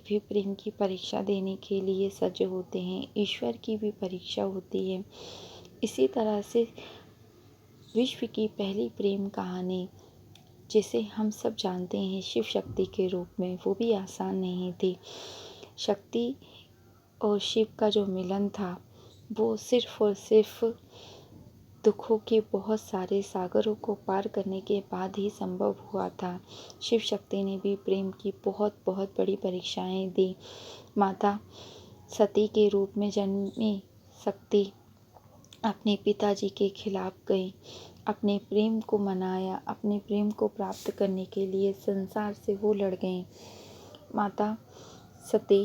भी प्रेम की परीक्षा देने के लिए सज्ज होते हैं। ईश्वर की भी परीक्षा होती है। इसी तरह से विश्व की पहली प्रेम कहानी, जिसे हम सब जानते हैं शिव शक्ति के रूप में, वो भी आसान नहीं थी। शक्ति और शिव का जो मिलन था वो सिर्फ और सिर्फ दुखों के बहुत सारे सागरों को पार करने के बाद ही संभव हुआ था। शिव शक्ति ने भी प्रेम की बहुत बहुत बड़ी परीक्षाएं दी। माता सती के रूप में जन्मी शक्ति अपने पिताजी के खिलाफ गई, अपने प्रेम को मनाया, अपने प्रेम को प्राप्त करने के लिए संसार से वो लड़ गईं। माता सती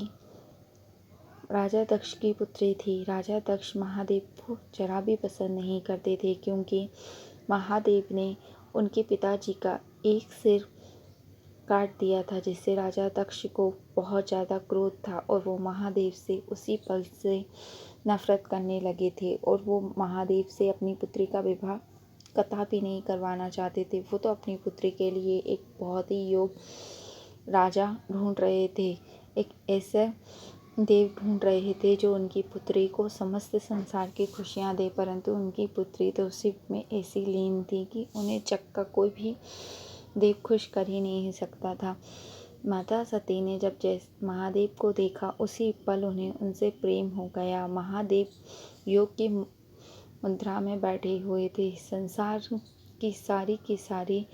राजा दक्ष की पुत्री थी। राजा दक्ष महादेव को जरा भी पसंद नहीं करते थे, क्योंकि महादेव ने उनके पिताजी का एक सिर काट दिया था, जिससे राजा दक्ष को बहुत ज़्यादा क्रोध था और वो महादेव से उसी पल से नफरत करने लगे थे और वो महादेव से अपनी पुत्री का विवाह कदापि नहीं करवाना चाहते थे। वो तो अपनी पुत्री के लिए एक बहुत ही योग्य राजा ढूंढ रहे थे, एक ऐसे देव ढूंढ रहे थे जो उनकी पुत्री को समस्त संसार की खुशियां दे, परंतु उनकी पुत्री तो शिव में ऐसी लीन थी कि उन्हें जग का कोई भी देव खुश कर ही नहीं सकता था। माता सती ने जब महादेव को देखा, उसी पल उन्हें उनसे प्रेम हो गया। महादेव योग की मुद्रा में बैठे हुए थे। संसार की सारी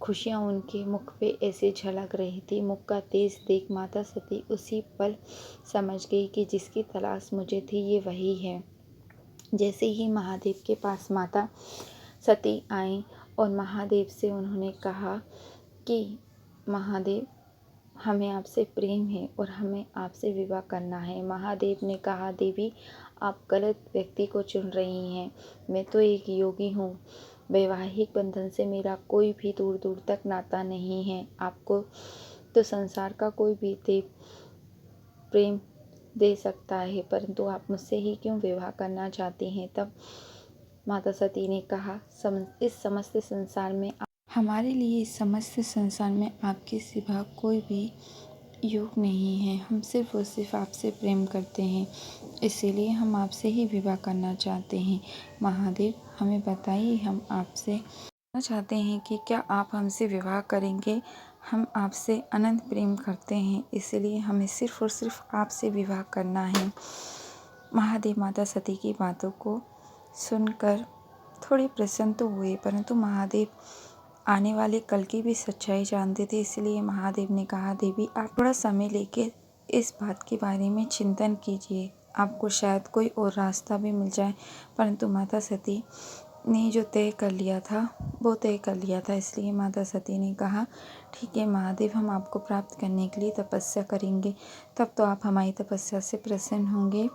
खुशियाँ उनके मुख पे ऐसे झलक रही थी। मुख का तेज देख माता सती उसी पल समझ गई कि जिसकी तलाश मुझे थी ये वही है। जैसे ही महादेव के पास माता सती आई और महादेव से उन्होंने कहा कि महादेव, हमें आपसे प्रेम है और हमें आपसे विवाह करना है। महादेव ने कहा, देवी आप गलत व्यक्ति को चुन रही हैं। मैं तो एक योगी हूँ। वैवाहिक बंधन से मेरा कोई भी दूर दूर तक नाता नहीं है। आपको तो संसार का कोई भी देव प्रेम दे सकता है, परंतु आप मुझसे ही क्यों विवाह करना चाहती हैं। तब माता सती ने कहा, इस समस्त संसार में हमारे लिए इस समस्त संसार में आपके सिवा कोई भी योग नहीं है। हम सिर्फ और सिर्फ आपसे प्रेम करते हैं, इसीलिए हम आपसे ही विवाह करना चाहते हैं। महादेव हमें बताइए, हम आपसे चाहते हैं कि क्या आप हमसे विवाह करेंगे। हम आपसे अनंत प्रेम करते हैं, इसलिए हमें सिर्फ और सिर्फ आपसे विवाह करना है। महादेव माता सती की बातों को सुनकर थोड़े प्रसन्न तो हुए, परंतु महादेव आने वाले कल की भी सच्चाई जानते थे। इसलिए महादेव ने कहा, देवी आप थोड़ा समय लेकर इस बात के बारे में चिंतन कीजिए, आपको शायद कोई और रास्ता भी मिल जाए। परंतु माता सती ने जो तय कर लिया था वो तय कर लिया था। इसलिए माता सती ने कहा, ठीक है महादेव, हम आपको प्राप्त करने के लिए तपस्या करेंगे, तब तो आप हमारी तपस्या से प्रसन्न होंगे।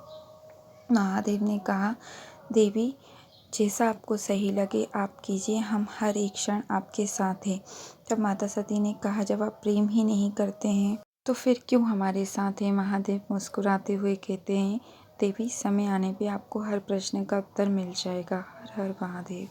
महादेव ने कहा, देवी जैसा आपको सही लगे आप कीजिए, हम हर एक क्षण आपके साथ हैं। तब माता सती ने कहा, जब आप प्रेम ही नहीं करते हैं तो फिर क्यों हमारे साथ हैं। महादेव मुस्कुराते हुए कहते हैं, देवी समय आने पे आपको हर प्रश्न का उत्तर मिल जाएगा। हर हर महादेव।